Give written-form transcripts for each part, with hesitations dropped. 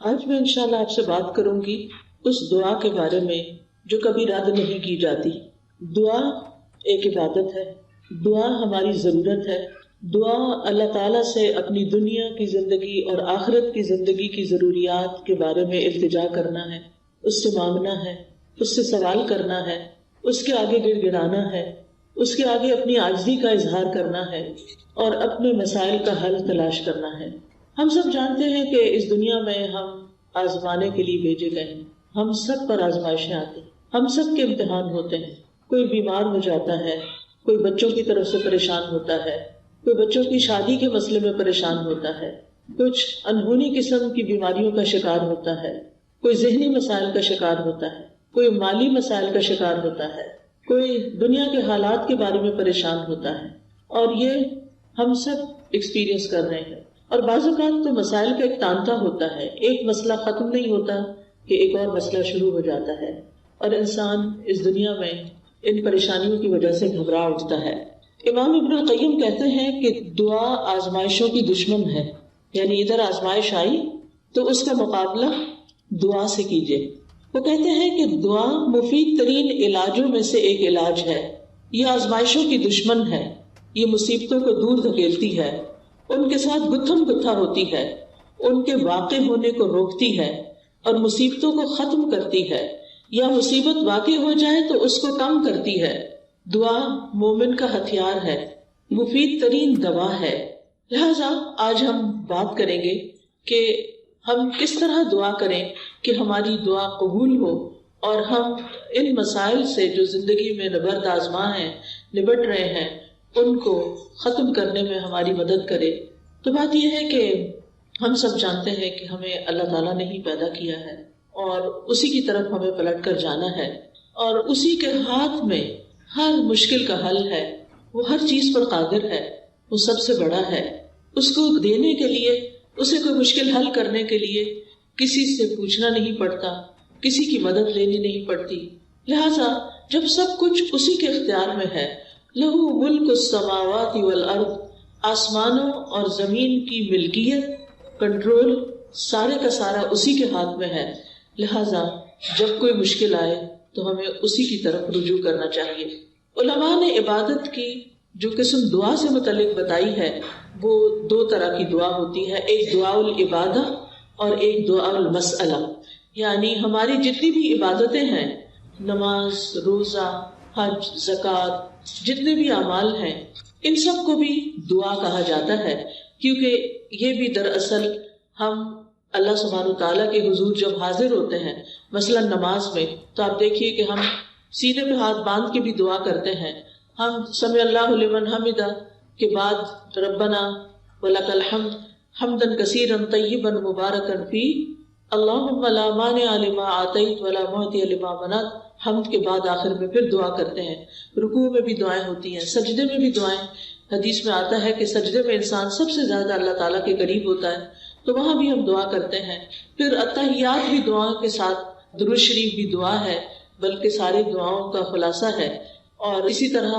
آج میں انشاءاللہ آپ سے بات کروں گی اس دعا کے بارے میں جو کبھی رد نہیں کی جاتی۔ دعا ایک عبادت ہے، دعا ہماری ضرورت ہے۔ دعا اللہ تعالیٰ سے اپنی دنیا کی زندگی اور آخرت کی زندگی کی ضروریات کے بارے میں التجا کرنا ہے، اس سے مانگنا ہے، اس سے سوال کرنا ہے، اس کے آگے گڑ گڑانا ہے، اس کے آگے اپنی عاجزی کا اظہار کرنا ہے اور اپنے مسائل کا حل تلاش کرنا ہے۔ ہم سب جانتے ہیں کہ اس دنیا میں ہم آزمانے کے لیے بھیجے گئے ہیں، ہم سب پر آزمائشیں آتی ہیں، ہم سب کے امتحان ہوتے ہیں۔ کوئی بیمار ہو جاتا ہے، کوئی بچوں کی طرف سے پریشان ہوتا ہے، کوئی بچوں کی شادی کے مسئلے میں پریشان ہوتا ہے، کچھ انہونی قسم کی بیماریوں کا شکار ہوتا ہے، کوئی ذہنی مسائل کا شکار ہوتا ہے، کوئی مالی مسائل کا شکار ہوتا ہے، کوئی دنیا کے حالات کے بارے میں پریشان ہوتا ہے، اور یہ ہم سب ایکسپیرینس کر رہے ہیں۔ اور بعض اوقات تو مسائل کا ایک تانتا ہوتا ہے، ایک مسئلہ ختم نہیں ہوتا کہ ایک اور مسئلہ شروع ہو جاتا ہے، اور انسان اس دنیا میں ان پریشانیوں کی وجہ سے گھبرا اٹھتا ہے۔ امام ابن القیم کہتے ہیں کہ دعا آزمائشوں کی دشمن ہے، یعنی ادھر آزمائش آئی تو اس کا مقابلہ دعا سے کیجیے۔ وہ کہتے ہیں کہ دعا مفید ترین علاجوں میں سے ایک علاج ہے، یہ آزمائشوں کی دشمن ہے، یہ مصیبتوں کو دور دھکیلتی ہے، ان کے ساتھ گتھم گتھا ہوتی ہے، ان کے واقع ہونے کو روکتی ہے اور مصیبتوں کو ختم کرتی ہے، یا مصیبت واقع ہو جائے تو اس کو کم کرتی ہے۔ دعا مومن کا ہتھیار ہے، مفید ترین دوا ہے۔ لہذا آج ہم بات کریں گے کہ ہم کس طرح دعا کریں کہ ہماری دعا قبول ہو اور ہم ان مسائل سے جو زندگی میں نبرد آزما ہیں، نبٹ رہے ہیں، ان کو ختم کرنے میں ہماری مدد کرے۔ تو بات یہ ہے کہ ہم سب جانتے ہیں کہ ہمیں اللہ تعالیٰ نے ہی پیدا کیا ہے اور اسی کی طرف ہمیں پلٹ کر جانا ہے، اور اسی کے ہاتھ میں ہر مشکل کا حل ہے، وہ ہر چیز پر قادر ہے، وہ سب سے بڑا ہے۔ اس کو دینے کے لیے، اسے کوئی مشکل حل کرنے کے لیے کسی سے پوچھنا نہیں پڑتا، کسی کی مدد لینی نہیں پڑتی۔ لہٰذا جب سب کچھ اسی کے اختیار میں ہے، لہو ملک السماوات والارض، آسمانوں اور زمین کی ملکیت، کنٹرول، سارے کا سارا اسی کے ہاتھ میں ہے۔ لہٰذا جب کوئی مشکل آئے تو ہمیں اسی کی طرف رجوع کرنا چاہیے۔ علماء نے عبادت کی جو قسم دعا سے متعلق بتائی ہے وہ دو طرح کی دعا ہوتی ہے، ایک دعا العبادہ اور ایک دعا المسئلہ۔ یعنی ہماری جتنی بھی عبادتیں ہیں، نماز، روزہ، حج، زکوٰۃ، جتنے بھی اعمال ہیں، ان سب کو بھی دعا کہا جاتا ہے، کیونکہ یہ بھی دراصل ہم اللہ سبحانہ تعالیٰ کے حضور جب حاضر ہوتے ہیں، مثلا نماز میں، تو آپ دیکھیے کہ ہم سینے پہ ہاتھ باندھ کے بھی دعا کرتے ہیں۔ ہم سمع اللہ لمن حمدہ کے بعد ربنا ولک الحمد حمدا کثیرا طیبا مبارکا فیہ اللہم لا مانع لما آتیت ولا معطی لما منعت، حمد کے بعد آخر میں پھر دعا کرتے ہیں۔ رکوع میں بھی دعائیں ہوتی ہیں، سجدے میں بھی دعائیں۔ حدیث میں آتا ہے کہ سجدے میں انسان سب سے زیادہ اللہ تعالیٰ کے قریب ہوتا ہے، تو وہاں بھی ہم دعا کرتے ہیں۔ پھر التحیات بھی دعا کے ساتھ، درود شریف بھی دعا ہے، بلکہ ساری دعاؤں کا خلاصہ ہے۔ اور اسی طرح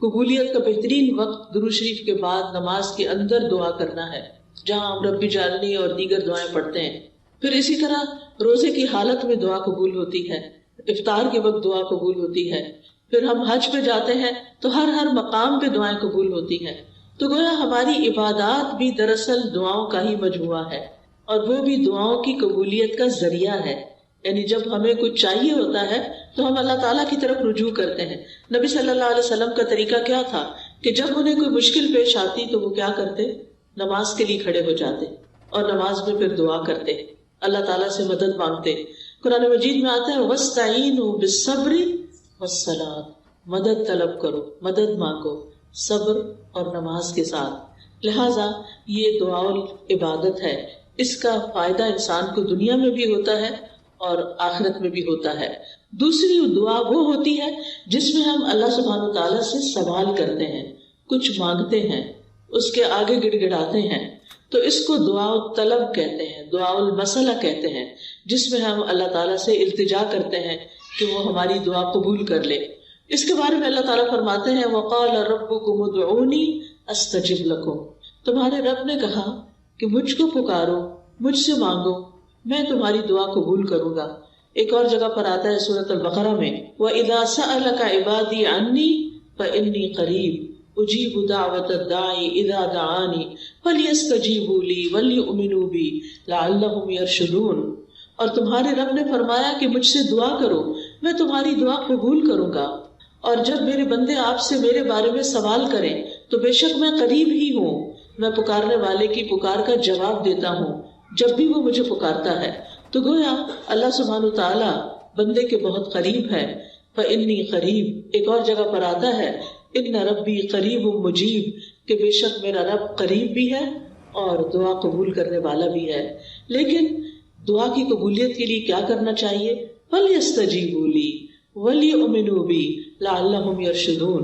قبولیت کا بہترین وقت درود شریف کے بعد نماز کے اندر دعا کرنا ہے، جہاں ہم رب اجعلنی اور دیگر دعائیں پڑھتے ہیں۔ پھر اسی طرح روزے کی حالت میں دعا قبول ہوتی ہے، افطار کے وقت دعا قبول ہوتی ہے۔ پھر ہم حج پہ جاتے ہیں تو ہر مقام پہ دعائیں قبول ہوتی ہیں۔ تو گویا ہماری عبادات بھی دراصل دعاؤں کا ہی مجموعہ ہے، اور وہ بھی دعاؤں کی قبولیت کا ذریعہ ہے۔ یعنی جب ہمیں کچھ چاہیے ہوتا ہے تو ہم اللہ تعالیٰ کی طرف رجوع کرتے ہیں۔ نبی صلی اللہ علیہ وسلم کا طریقہ کیا تھا کہ جب انہیں کوئی مشکل پیش آتی تو وہ کیا کرتے؟ نماز کے لیے کھڑے ہو جاتے اور نماز میں پھر دعا کرتے، اللہ تعالیٰ سے مدد مانگتے۔ قرآن مجید میں آتا ہے وَاسْتَعِینُوا بِالصَّبْرِ وَالصَّلَاةِ، مدد طلب کرو، مدد مانگو صبر اور نماز کے ساتھ۔ لہٰذا یہ دعا العبادت ہے، اس کا فائدہ انسان کو دنیا میں بھی ہوتا ہے اور آخرت میں بھی ہوتا ہے۔ دوسری دعا وہ ہوتی ہے جس میں ہم اللہ سبحانہ تعالیٰ سے سوال کرتے ہیں، کچھ مانگتے ہیں، اس کے آگے گڑ گڑاتے ہیں، تو اس کو دعا الطلب کہتے ہیں، دعا المسئلہ کہتے ہیں، جس میں ہم اللہ تعالیٰ سے التجا کرتے ہیں کہ وہ ہماری دعا قبول کر لے۔ اس کے بارے میں اللہ تعالیٰ فرماتے ہیں وَقَالَ رَبُّكُمُ ادْعُونِي أَسْتَجِبْ لَكُمْ، تمہارے رب نے کہا کہ مجھ کو پکارو، مجھ سے مانگو، میں تمہاری دعا قبول کروں گا. ایک اور جگہ پر آتا ہے سورۃ البقرہ میں وَإِذَا سَأَلَكَ عِبَادِي عَنِّي فَإِنِّي قَرِيبٌ أُجِيبُ دَعْوَةَ الدَّاعِ إِذَا دَعَانِ فَلْيَسْتَجِيبُوا لِي وَلْيُؤْمِنُوا بِي لَعَلَّهُمْ يَرْشُدُونَ. اور تمہارے رب نے فرمایا کہ مجھ سے دعا کرو میں تمہاری دعا قبول کروں گا، اور جب میرے بندے آپ سے میرے بارے میں سوال کریں تو بے شک میں قریب ہی ہوں، میں پکارنے والے کی پکار کا جواب دیتا ہوں جب بھی وہ مجھے پکارتا ہے. تو گویا اللہ سبحانہ وتعالی بندے کے بہت قریب ہے. فإنی قریب ایک اور جگہ پر آتا ہے ان ربی قریب مجیب کہ بے شک میرا رب قریب بھی ہے اور دعا قبول کرنے والا بھی ہے. لیکن دعا کی قبولیت کے لیے کیا کرنا چاہیے؟ فَلْيَسْتَجِيبُوا لِي وَلْيُؤْمِنُوا بِي لَعَلَّهُمْ يَرْشُدُونَ.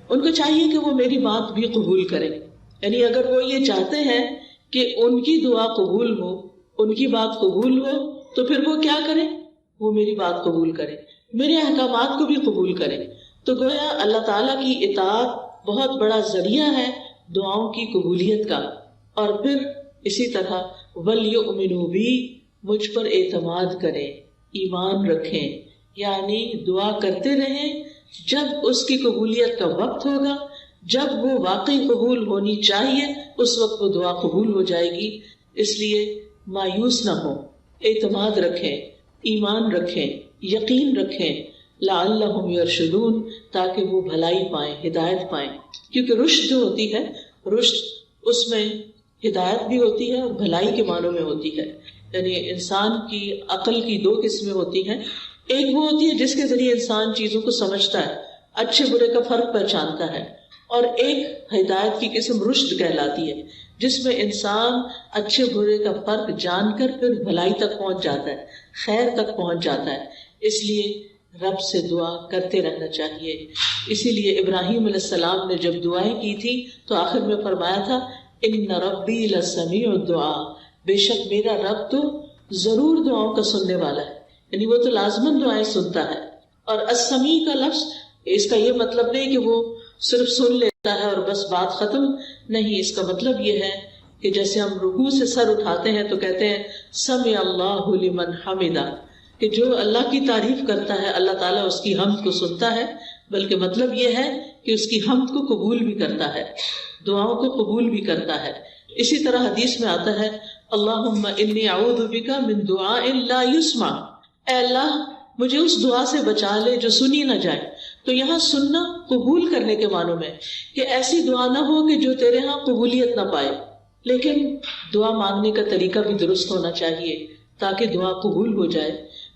ان کو چاہیے کہ وہ میری بات بھی قبول کریں، یعنی اگر وہ یہ چاہتے ہیں کہ ان کی دعا قبول ہو، ان کی بات قبول ہو، تو پھر وہ کیا کریں؟ وہ میری بات قبول کریں، میرے احکامات کو بھی قبول کریں. تو گویا اللہ تعالیٰ کی اطاعت بہت بڑا ذریعہ ہے دعاؤں کی قبولیت کا. اور پھر اسی طرح وَلْيُؤْمِنُوا بِي مجھ پر اعتماد کریں، ایمان رکھیں، یعنی دعا کرتے رہیں. جب اس کی قبولیت کا وقت ہوگا، جب وہ واقعی قبول ہونی چاہیے، اس وقت وہ دعا قبول ہو جائے گی. اس لیے مایوس نہ ہو، اعتماد رکھیں، ایمان رکھیں، یقین رکھیں. لعلہم یرشدون تاکہ وہ بھلائی پائیں، ہدایت پائیں. کیونکہ رشد جو ہوتی ہے، رشد اس میں ہدایت بھی ہوتی ہے اور بھلائی کے معنوں میں ہوتی ہے. یعنی انسان کی عقل کی دو قسمیں ہوتی ہیں. ایک وہ ہوتی ہے جس کے ذریعے انسان چیزوں کو سمجھتا ہے، اچھے برے کا فرق پہچانتا ہے، اور ایک ہدایت کی قسم رشد کہلاتی ہے جس میں انسان اچھے برے کا فرق جان کر پھر بھلائی تک پہنچ جاتا ہے، خیر تک پہنچ جاتا ہے. اس لیے رب سے دعا کرتے رہنا چاہیے. اسی لیے ابراہیم علیہ السلام نے جب دعائیں کی تھی تو آخر میں فرمایا تھا ان ربی لسمیع الدعاء، بے شک میرا رب تو ضرور دعاؤں کا سننے والا ہے، یعنی وہ تو لازماً دعائیں سنتا ہے. اور السمیع کا لفظ اس کا یہ مطلب نہیں کہ وہ صرف سن لیتا ہے اور بس بات ختم نہیں. اس کا مطلب یہ ہے کہ جیسے ہم رکوع سے سر اٹھاتے ہیں تو کہتے ہیں سمع اللہ لمن حمدہ، کہ جو اللہ کی تعریف کرتا ہے اللہ تعالیٰ اس کی حمد کو سنتا ہے، بلکہ مطلب یہ ہے کہ اس کی حمد کو قبول بھی کرتا ہے، دعاؤں کو قبول بھی کرتا ہے. اسی طرح حدیث میں آتا ہے اللہم انی اعوذ بک من دعاء لا یسمع، اے اللہ مجھے اس دعا سے بچا لے جو سنی نہ جائے. تو یہاں سننا قبول کرنے کے معنوں میں کہ ایسی دعا نہ ہو کہ جو تیرے ہاں قبولیت نہ پائے. لیکن دعا مانگنے کا طریقہ بھی درست ہونا چاہیے تاکہ دعا قبول ہو جائے.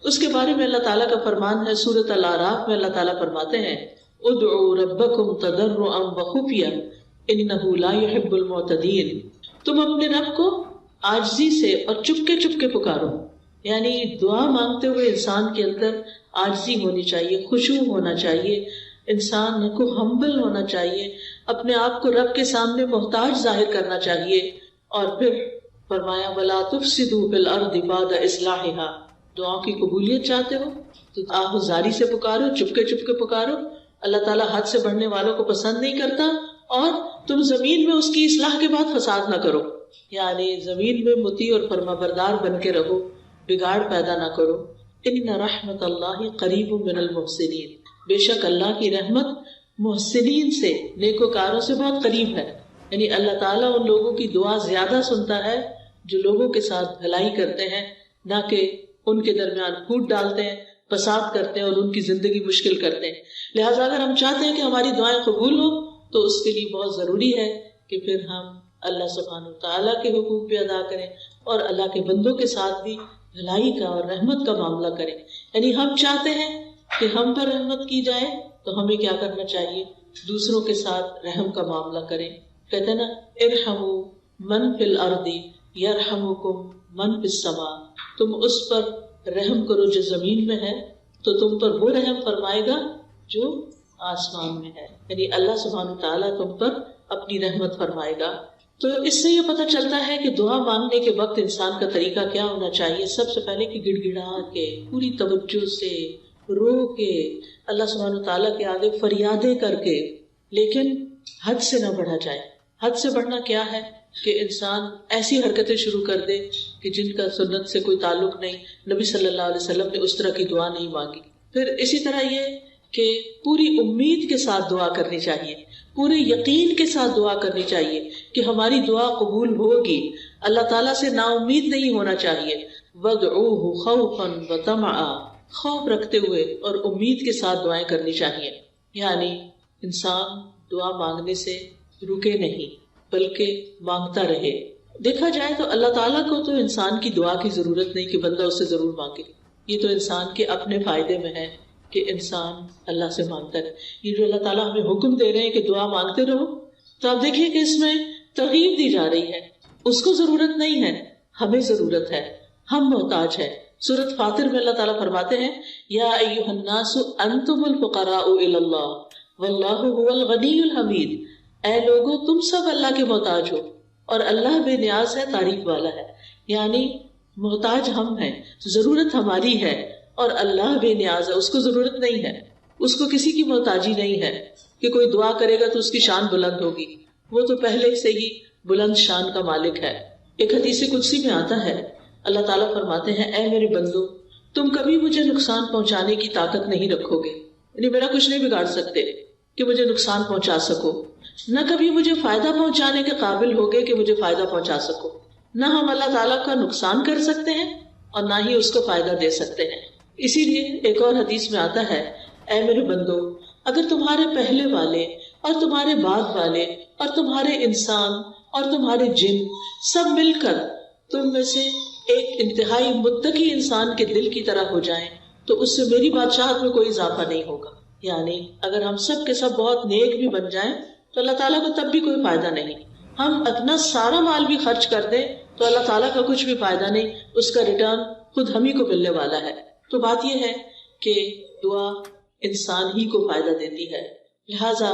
اس کے بارے میں اللہ تعالیٰ کا فرمان ہے سورۃ الاعراف میں. اللہ تعالیٰ فرماتے ہیں ادعوا ربکم تضرعا وخفیا انہ لا يحب المعتدین، تم اپنے رب کو عاجزی سے اور چپکے چپکے پکارو. یعنی دعا مانگتے ہوئے انسان کے اندر عاجزی ہونی چاہیے، خشوع ہونا چاہیے، انسان کو ہمبل ہونا چاہیے، اپنے آپ کو رب کے سامنے محتاج ظاہر کرنا چاہیے. اور پھر فرمایا وَلَا تُفْسِدُوا فِي الْأَرْضِ بَعْدَ إِصْلَاحِهَا، دعاؤں کی قبولیت چاہتے ہو تو آہوزاری سے پکارو، چپکے چپکے پکارو. اللہ تعالیٰ حد سے بڑھنے والوں کو پسند نہیں کرتا. اور تم زمین میں اس کی اصلاح کے بعد فساد نہ کرو، یعنی زمین میں مطیع اور فرمانبردار بن کے رہو، بگاڑ پیدا نہ کرو. ان رحمت اللہ قریب من المحسنین، بے شک اللہ کی رحمت محسنین سے، نیکوکاروں سے بہت قریب ہے. یعنی اللہ تعالیٰ ان لوگوں کی دعا زیادہ سنتا ہے جو لوگوں کے ساتھ بھلائی کرتے ہیں، نہ کہ ان کے درمیان پھوٹ ڈالتے ہیں، فساد کرتے ہیں اور ان کی زندگی مشکل کرتے ہیں. لہٰذا اگر ہم چاہتے ہیں کہ ہماری دعائیں قبول ہوں تو اس کے لیے بہت ضروری ہے کہ پھر ہم اللہ سبحانہ وتعالیٰ کے حقوق بھی ادا کریں اور اللہ کے بندوں کے ساتھ بھی بھلائی کا اور رحمت کا معاملہ کریں. یعنی ہم چاہتے ہیں کہ ہم پر رحمت کی جائے تو ہمیں کیا کرنا چاہیے؟ دوسروں کے ساتھ رحم کا معاملہ کریں. کہتے ہیں نا ارحموا من فی الارض یرحمکم من فی السماء، تم اس پر رحم کرو جو زمین میں ہے تو تم پر وہ رحم فرمائے گا جو آسمان میں ہے. یعنی اللہ سبحانہ وتعالیٰ تم پر اپنی رحمت فرمائے گا. تو اس سے یہ پتہ چلتا ہے کہ دعا مانگنے کے وقت انسان کا طریقہ کیا ہونا چاہیے. سب سے پہلے کہ گڑ گڑا کے پوری توجہ سے رو کے اللہ سبحانہ وتعالیٰ کے آگے فریادیں کر کے، لیکن حد سے نہ بڑھا جائے. حد سے بڑھنا کیا ہے کہ انسان ایسی حرکتیں شروع کر دے کہ جن کا سنت سے کوئی تعلق نہیں. نبی صلی اللہ علیہ وسلم نے اس طرح کی دعا نہیں مانگی. پھر اسی طرح یہ کہ پوری امید کے ساتھ دعا کرنی چاہیے, پورے یقین کے ساتھ دعا کرنی چاہیے کہ ہماری دعا قبول ہوگی. اللہ تعالیٰ سے نا امید نہیں ہونا چاہیے. وَادْعُوهُ خَوْفًا وَطَمَعًا, خوف رکھتے ہوئے اور امید کے ساتھ دعائیں کرنی چاہیے. یعنی انسان دعا مانگنے سے رکے نہیں بلکہ مانگتا رہے. دیکھا جائے تو اللہ تعالیٰ کو تو انسان کی دعا کی ضرورت نہیں کہ بندہ اس سے ضرور مانگے. یہ تو انسان کے اپنے فائدے میں ہے کہ انسان اللہ سے مانگتا ہے. یہ جو اللہ تعالیٰ ہمیں حکم دے رہے ہیں کہ دعا مانگتے رہو, تو آپ دیکھیں کہ اس میں ترغیب دی جا رہی ہے. اس کو ضرورت نہیں ہے, ہمیں ضرورت ہے, ہم محتاج ہیں. سورۃ فاطر میں اللہ تعالیٰ فرماتے ہیں یا ایھا الناس انتم الفقراء الی اللہ واللہ هو الغنی الحمید. اے لوگو تم سب اللہ کے محتاج ہو اور اللہ بے نیاز ہے, تعریف والا ہے. یعنی محتاج ہم ہیں, ضرورت ہماری ہے اور اللہ بے نیاز ہے, اس کو ضرورت نہیں ہے, اس کو کسی کی محتاجی نہیں ہے کہ کوئی دعا کرے گا تو اس کی شان بلند ہوگی. وہ تو پہلے سے ہی بلند شان کا مالک ہے. ایک حدیث قدسی میں آتا ہے اللہ تعالیٰ فرماتے ہیں اے میرے بندو تم کبھی مجھے نقصان پہنچانے کی طاقت نہیں رکھو گے, یعنی میرا کچھ نہیں بگاڑ سکتے کہ مجھے نقصان پہنچا سکو, نہ کبھی مجھے فائدہ پہنچانے کے قابل ہوگے کہ مجھے فائدہ پہنچا سکو. نہ ہم اللہ تعالیٰ کا نقصان کر سکتے ہیں اور نہ ہی اس کو فائدہ دے سکتے ہیں. اسی لیے ایک اور حدیث میں آتا ہے اے میرے بندو اگر تمہارے پہلے والے اور تمہارے بعد والے اور تمہارے انسان اور تمہارے جن سب مل کر تم میں سے ایک انتہائی متقی انسان کے دل کی طرح ہو جائیں تو اس سے میری بادشاہت میں کوئی اضافہ نہیں ہوگا. یعنی اگر ہم سب کے سب بہت نیک بھی بن جائیں تو اللہ تعالیٰ کو تب بھی کوئی فائدہ نہیں. ہم اپنا سارا مال بھی خرچ کر دیں تو اللہ تعالیٰ کا کچھ بھی فائدہ نہیں, اس کا ریٹرن خود ہم ہی کو ملنے والا ہے. تو بات یہ ہے کہ دعا انسان ہی کو فائدہ دیتی ہے, لہذا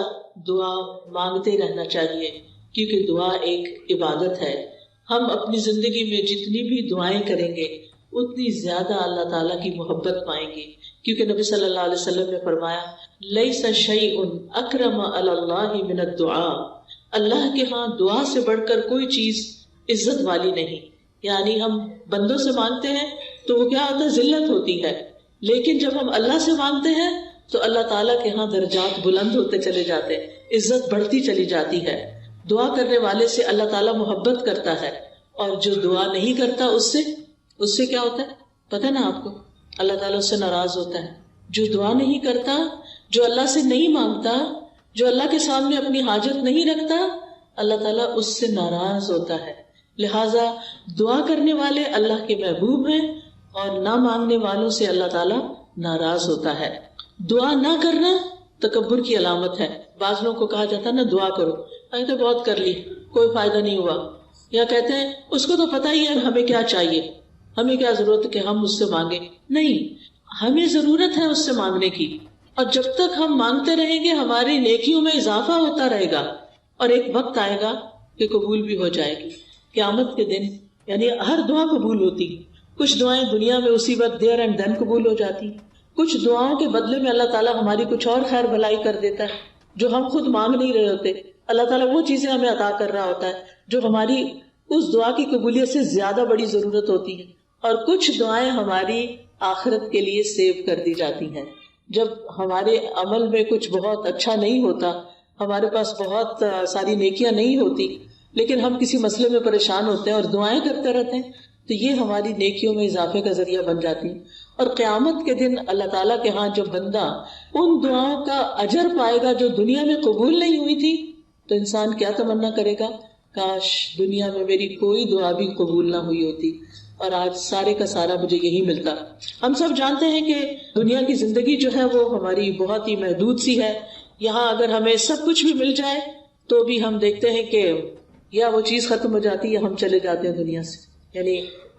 دعا مانگتے رہنا چاہیے کیونکہ دعا ایک عبادت ہے. ہم اپنی زندگی میں جتنی بھی دعائیں کریں گے اتنی زیادہ اللہ تعالیٰ کی محبت پائیں گے, کیونکہ نبی صلی اللہ علیہ وسلم نے فرمایا لیس شیء اکرم علی اللہ من الدعاء, اللہ کے ہاں دعا سے بڑھ کر کوئی چیز عزت والی نہیں. یعنی ہم بندوں سے مانگتے ہیں تو وہ کیا ہوتا ہے, ذلت ہوتی ہے, لیکن جب ہم اللہ سے مانگتے ہیں تو اللہ تعالیٰ کے ہاں درجات بلند ہوتے چلے جاتے ہیں, عزت بڑھتی چلی جاتی ہے. دعا کرنے والے سے اللہ تعالیٰ محبت کرتا ہے اور جو دعا نہیں کرتا اس سے کیا ہوتا ہے پتہ نا آپ کو, اللہ تعالیٰ اس سے ناراض ہوتا ہے. جو دعا نہیں کرتا, جو اللہ سے نہیں مانگتا, جو اللہ کے سامنے اپنی حاجت نہیں رکھتا, اللہ تعالیٰ اس سے ناراض ہوتا ہے. لہٰذا دعا کرنے والے اللہ کے محبوب ہیں اور نہ مانگنے والوں سے اللہ تعالیٰ ناراض ہوتا ہے. دعا نہ کرنا تکبر کی علامت ہے. بعض لوگوں کو کہا جاتا ہے نا دعا کرو, تو بہت کر لی کوئی فائدہ نہیں ہوا, یا کہتے ہیں اس کو تو پتہ ہی ہے ہمیں کیا چاہیے, ہمیں کیا ضرورت ہے کہ ہم اس سے مانگیں. نہیں, ہمیں ضرورت ہے اس سے مانگنے کی, اور جب تک ہم مانگتے رہیں گے ہماری نیکیوں میں اضافہ ہوتا رہے گا اور ایک وقت آئے گا کہ قبول بھی ہو جائے گی. قیامت کے دن یعنی ہر دعا قبول ہوتی. کچھ دعائیں دنیا میں اسی وقت دیر اینڈ دین قبول ہو جاتی, کچھ دعاؤں کے بدلے میں اللہ تعالیٰ ہماری کچھ اور خیر بھلائی کر دیتا ہے جو ہم خود مانگ نہیں رہے ہوتے. اللہ تعالیٰ وہ چیزیں ہمیں عطا کر رہا ہوتا ہے جو ہماری اس دعا کی قبولیت سے زیادہ بڑی ضرورت ہوتی ہے, اور کچھ دعائیں ہماری آخرت کے لیے سیو کر دی جاتی ہیں. جب ہمارے عمل میں کچھ بہت اچھا نہیں ہوتا, ہمارے پاس بہت ساری نیکیاں نہیں ہوتی, لیکن ہم کسی مسئلے میں پریشان ہوتے ہیں اور دعائیں کرتے رہتے ہیں, تو یہ ہماری نیکیوں میں اضافے کا ذریعہ بن جاتی ہیں. اور قیامت کے دن اللہ تعالیٰ کے ہاں جو بندہ ان دعاؤں کا اجر پائے گا جو دنیا میں قبول نہیں ہوئی تھی, تو انسان کیا تمنا کرے گا, کاش دنیا میں میری کوئی دعا بھی قبول نہ ہوئی ہوتی اور آج سارے کا سارا مجھے یہی ملتا. ہم سب جانتے ہیں کہ دنیا کی زندگی جو ہے وہ ہماری بہت ہی محدود سی ہے. یہاں اگر ہمیں سب کچھ بھی مل جائے تو بھی ہم دیکھتے ہیں کہ یا وہ چیز ختم ہو جاتی ہے یا ہم چلے جاتے ہیں دنیا سے. یعنی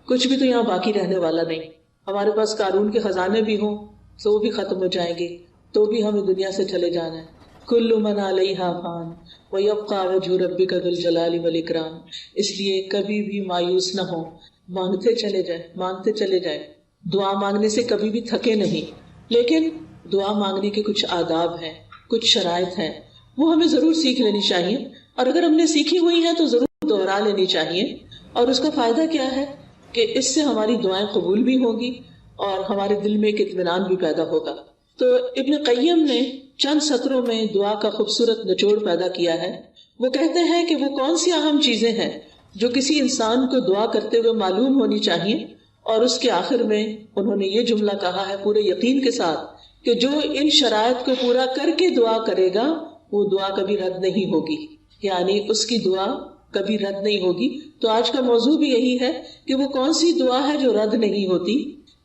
کچھ بھی تو یہاں باقی رہنے والا نہیں. ہمارے پاس قارون کے خزانے بھی ہوں تو وہ بھی ختم ہو جائیں گے, تو بھی ہمیں دنیا سے چلے جانا ہے. کل من علیہا فان ویبقی وجہ ربک ذو الجلال والاکرام. اس لیے کبھی بھی مایوس نہ ہو, مانگتے چلے جائیں, مانگتے چلے جائیں. دعا مانگنے سے کبھی بھی تھکے نہیں, لیکن دعا مانگنے کے کچھ آداب ہیں, کچھ شرائط ہیں, وہ ہمیں ضرور سیکھ لینی چاہیے, اور اگر ہم نے سیکھی ہوئی ہے تو ضرور دوہرا لینی چاہیے. اور اس کا فائدہ کیا ہے کہ اس سے ہماری دعائیں قبول بھی ہوں گی اور ہمارے دل میں ایک اطمینان بھی پیدا ہوگا. تو ابن قیم نے چند سطروں میں دعا کا خوبصورت نچوڑ پیدا کیا ہے. وہ کہتے ہیں کہ وہ کون سی اہم چیزیں ہیں جو کسی انسان کو دعا کرتے ہوئے معلوم ہونی چاہیے، اور اس کے آخر میں انہوں نے یہ جملہ کہا ہے پورے یقین کے ساتھ کہ جو ان شرائط کو پورا کر کے دعا کرے گا وہ دعا کبھی رد نہیں ہوگی، یعنی اس کی دعا کبھی رد نہیں ہوگی. تو آج کا موضوع بھی یہی ہے کہ وہ کون سی دعا ہے جو رد نہیں ہوتی،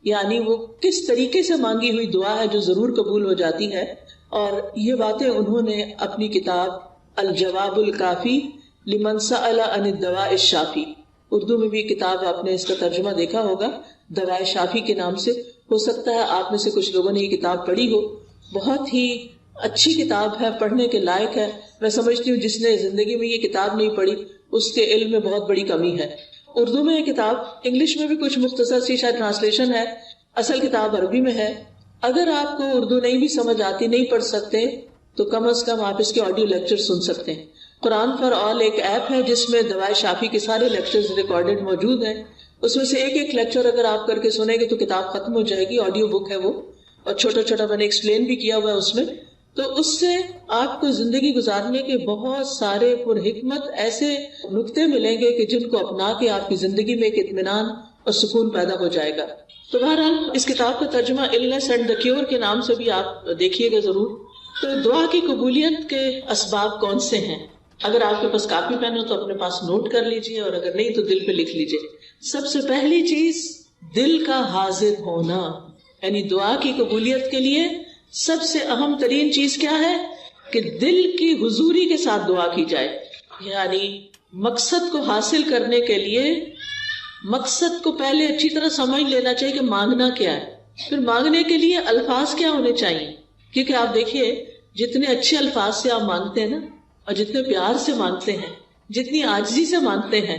یعنی وہ کس طریقے سے مانگی ہوئی دعا ہے جو ضرور قبول ہو جاتی ہے. اور یہ باتیں انہوں نے اپنی کتاب الجواب الکافی لمن سأل عن الدواء الشافی، اردو میں بھی کتاب آپ نے اس کا ترجمہ دیکھا ہوگا دواء شافی کے نام سے. ہو سکتا ہے آپ میں سے کچھ لوگوں نے یہ کتاب پڑھی ہو. بہت ہی اچھی کتاب ہے، پڑھنے کے لائق ہے. میں سمجھتی ہوں جس نے زندگی میں یہ کتاب نہیں پڑھی اس کے علم میں بہت بڑی کمی ہے. اردو میں یہ کتاب، انگلش میں بھی کچھ مختصر سی شاید ٹرانسلیشن ہے، اصل کتاب عربی میں ہے. اگر آپ کو اردو نہیں بھی سمجھ آتی، نہیں پڑھ سکتے، تو کم از کم آپ اس کے آڈیو لیکچر سن سکتے ہیں. قرآن فار آل ایک ایپ ہے جس میں دواء شافی کے سارے لیکچرز ریکارڈڈ موجود ہیں. اس میں سے ایک ایک لیکچر اگر آپ کر کے سنیں گے تو کتاب ختم ہو جائے گی. آڈیو بک ہے وہ، اور چھوٹا چھوٹا میں نے ایکسپلین بھی کیا ہوا ہے اس میں. تو اس سے آپ کو زندگی گزارنے کے بہت سارے پر حکمت ایسے نکتے ملیں گے کہ جن کو اپنا کے آپ کی زندگی میں ایک اطمینان اور سکون پیدا ہو جائے گا. تو بہرحال اس کتاب کا ترجمہ النس اینڈ دا کیور کے نام سے بھی آپ دیکھیے گا ضرور. تو دعا کی قبولیت کے اسباب کون سے ہیں؟ اگر آپ کے پاس کاپی پین ہو تو اپنے پاس نوٹ کر لیجئے، اور اگر نہیں تو دل پہ لکھ لیجئے. سب سے پہلی چیز دل کا حاضر ہونا، یعنی دعا کی قبولیت کے لیے سب سے اہم ترین چیز کیا ہے کہ دل کی حضوری کے ساتھ دعا کی جائے. یعنی مقصد کو حاصل کرنے کے لیے مقصد کو پہلے اچھی طرح سمجھ لینا چاہیے کہ مانگنا کیا ہے. پھر مانگنے کے لیے الفاظ کیا ہونے چاہیے، کیونکہ آپ دیکھیے جتنے اچھے الفاظ سے آپ مانگتے ہیں نا، اور جتنے پیار سے مانگتے ہیں، جتنی عاجزی سے مانگتے ہیں،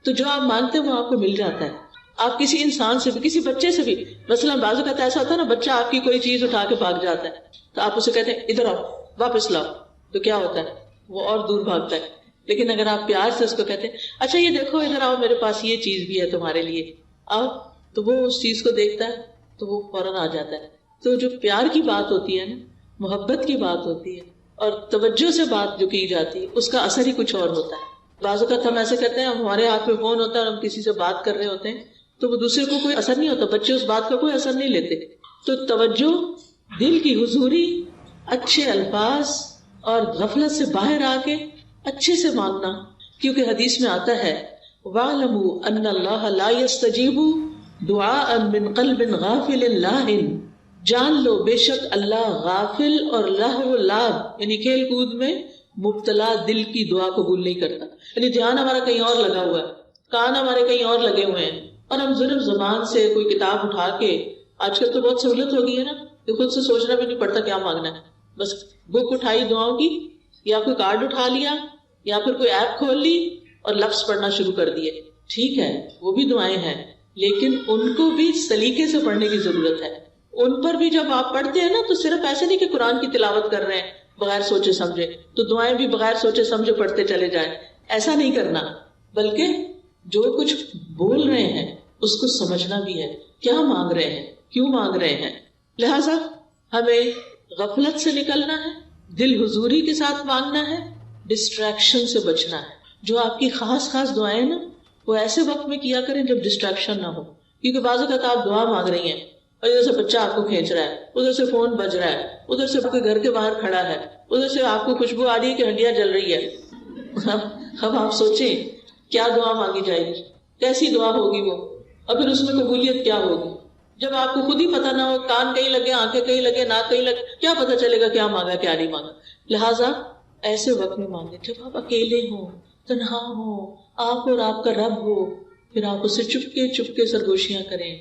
تو جو آپ مانگتے ہیں وہ آپ کو مل جاتا ہے. آپ کسی انسان سے بھی، کسی بچے سے بھی، مثلا بعض اوقات ایسا ہوتا ہے نا، بچہ آپ کی کوئی چیز اٹھا کے بھاگ جاتا ہے تو آپ اسے کہتے ہیں ادھر آؤ، واپس لاؤ، تو کیا ہوتا ہے وہ اور دور بھاگتا ہے. لیکن اگر آپ پیار سے اس کو کہتے ہیں اچھا یہ دیکھو ادھر آؤ، میرے پاس یہ چیز بھی ہے تمہارے لیے، آؤ، تو وہ اس چیز کو دیکھتا ہے تو وہ فوراً آ جاتا ہے. تو جو پیار کی بات ہوتی ہے نا، محبت کی بات ہوتی ہے، اور توجہ سے بات جو کی جاتی ہے، اس کا اثر ہی کچھ اور ہوتا ہے. بعض اوقات ہم ایسے کرتے ہیں، ہمارے ہاتھ میں فون ہوتا ہے اور ہم کسی سے بات کر رہے ہوتے ہیں تو وہ دوسرے کو کوئی اثر نہیں ہوتا، بچے اس بات کا کوئی اثر نہیں لیتے. تو توجہ، دل کی حضوری، اچھے الفاظ، اور غفلت سے باہر آ کے اچھے سے مانگنا. کیونکہ حدیث میں آتا ہے وَاعْلَمُوا أَنَّ اللَّهَ لَا يَسْتَجِيبُ دُعَاءً مِّن قَلْبٍ غَافِلٍ لَاهٍ، جان لو بے شک اللہ غافل اور لہو لعب یعنی کھیل کود میں مبتلا دل کی دعا قبول نہیں کرتا. یعنی دھیان ہمارا کہیں اور لگا ہوا ہے، کان ہمارے کہیں اور لگے ہوئے ہیں، اور ہم صرف زبان سے کوئی کتاب اٹھا کے، آج کل تو بہت سہولت ہو گئی ہے نا کہ خود سے سوچنا بھی نہیں پڑتا کیا مانگنا ہے، بس بک اٹھائی دعاؤں کی، یا کوئی کارڈ اٹھا لیا، یا پھر کوئی ایپ کھول لی اور لفظ پڑھنا شروع کر دیے. ٹھیک ہے وہ بھی دعائیں ہیں، لیکن ان کو بھی سلیقے سے پڑھنے کی ضرورت ہے. ان پر بھی جب آپ پڑھتے ہیں نا تو صرف ایسے نہیں کہ قرآن کی تلاوت کر رہے ہیں بغیر سوچے سمجھے تو دعائیں بھی بغیر سوچے سمجھے پڑھتے چلے جائیں، ایسا نہیں کرنا، بلکہ جو کچھ بول رہے ہیں اس کو سمجھنا بھی ہے، کیا مانگ رہے ہیں، کیوں مانگ رہے ہیں. لہٰذا ہمیں غفلت سے نکلنا ہے، دل حضوری کے ساتھ مانگنا ہے، ڈسٹریکشن سے بچنا ہے. جو آپ کی خاص خاص دعائیں نا وہ ایسے وقت میں کیا کریں جب ڈسٹریکشن نہ ہو. کیونکہ بعض اوقات آپ دعا مانگ رہی ہیں اور ادھر سے بچہ آپ کو کھینچ رہا ہے، ادھر سے فون بج رہا ہے، ادھر سے کوئی گھر کے باہر کھڑا ہے، ادھر سے آپ کو خوشبو آ رہی ہے کہ ہنڈیاں جل رہی ہے. اب آپ سوچیں کیا دعا مانگی جائے گی، کیسی دعا ہوگی وہ، اور پھر اس میں قبولیت کیا ہوگی. جب آپ کو خود ہی پتہ نہ ہو، کان کہیں لگے، آنکھیں کہیں لگے، ناک کہیں لگے، کیا پتہ چلے گا کیا مانگا کیا نہیں مانگا. لہٰذا ایسے وقت میں مانگے جب آپ اکیلے ہوں، تنہا ہوں، آپ اور آپ کا رب ہو، پھر آپ اسے چپکے سرگوشیاں کریں.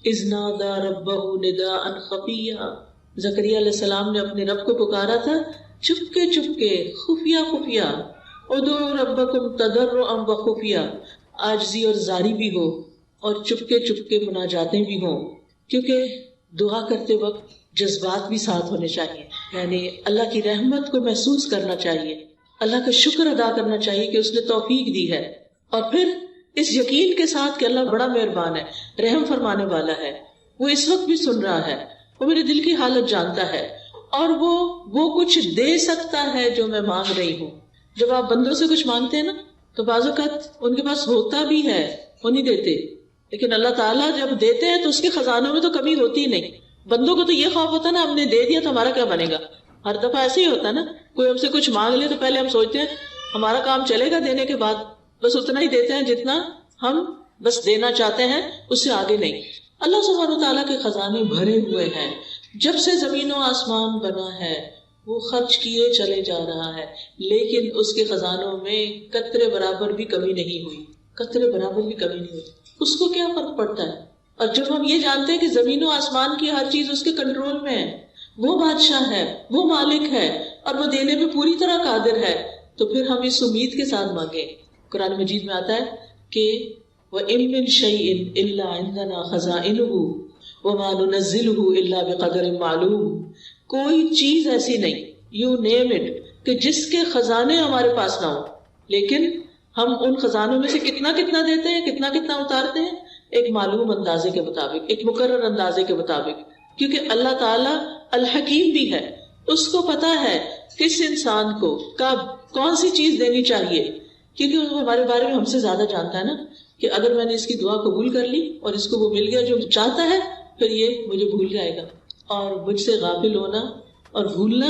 اذ نادى ربه نداء خفيا، زکریا علیہ السلام نے اپنے رب کو پکارا تھا چپکے خفیہ. ادعوا ربکم تضرعا وخفیا، عاجزی اور زاری بھی ہو اور چپکے مناجاتیں بھی ہوں. کیونکہ دعا کرتے وقت جذبات بھی ساتھ ہونے چاہیے، یعنی اللہ کی رحمت کو محسوس کرنا چاہیے، اللہ کا شکر ادا کرنا چاہیے کہ اس نے توفیق دی ہے. اور پھر اس یقین کے ساتھ کہ اللہ بڑا مہربان ہے، رحم فرمانے والا ہے، وہ اس وقت بھی سن رہا ہے، وہ میرے دل کی حالت جانتا ہے، اور وہ کچھ دے سکتا ہے جو میں مانگ رہی ہوں. جب آپ بندوں سے کچھ مانگتے ہیں نا تو بعض اوقات ان کے پاس ہوتا بھی ہے، وہ نہیں دیتے، لیکن اللہ تعالیٰ جب دیتے ہیں تو اس کے خزانوں میں تو کمی ہوتی ہی نہیں. بندوں کو تو یہ خوف ہوتا ہے نا، ہم نے دے دیا تو ہمارا کیا بنے گا. ہر دفعہ ایسے ہی ہوتا ہے نا، کوئی ہم سے کچھ مانگ لے تو پہلے ہم سوچتے ہیں ہمارا کام چلے گا دینے کے بعد، بس اتنا ہی دیتے ہیں جتنا ہم بس دینا چاہتے ہیں، اس سے آگے نہیں. اللہ سبحانہ وتعالیٰ کے خزانے بھرے ہوئے ہیں. جب سے زمین و آسمان بنا ہے وہ خرچ کیے چلے جا رہا ہے، لیکن اس کے خزانوں میں قطرے برابر بھی کمی نہیں ہوئی، قطرے برابر بھی کمی نہیں ہوئی. اس کو کیا فرق پڑتا ہے؟ اور جب ہم یہ جانتے ہیں کہ زمین و آسمان کی ہر چیز اس کے کنٹرول میں ہے، وہ بادشاہ ہے، وہ مالک ہے، اور وہ دینے پہ پوری طرح قادر ہے، تو پھر ہم اس امید کے ساتھ مانگیں. قرآن مجید میں آتا ہے کہ وَإِن مِّن شَيْءٍ إِلَّا عِندَنَا خَزَائِنُهُ وَمَا نُنَزِّلُهُ إِلَّا بِقَدَرٍ مَّعْلُومٍ. کوئی چیز ایسی نہیں، یو نیم اٹ، کہ جس کے خزانے ہمارے پاس نہ ہو، لیکن ہم ان خزانوں میں سے کتنا کتنا دیتے ہیں، کتنا کتنا اتارتے ہیں، ایک معلوم اندازے کے مطابق، ایک مقرر اندازے کے مطابق. کیونکہ اللہ تعالیٰ الحکیم بھی ہے، اس کو پتا ہے کس انسان کو کب کون سی چیز دینی چاہیے، کیونکہ وہ ہمارے بارے میں ہم سے زیادہ جانتا ہے نا، کہ اگر میں نے اس کی دعا قبول کر لی اور اس کو وہ مل گیا جو چاہتا ہے، پھر یہ مجھے بھول جائے گا. اور مجھ سے غافل ہونا اور بھولنا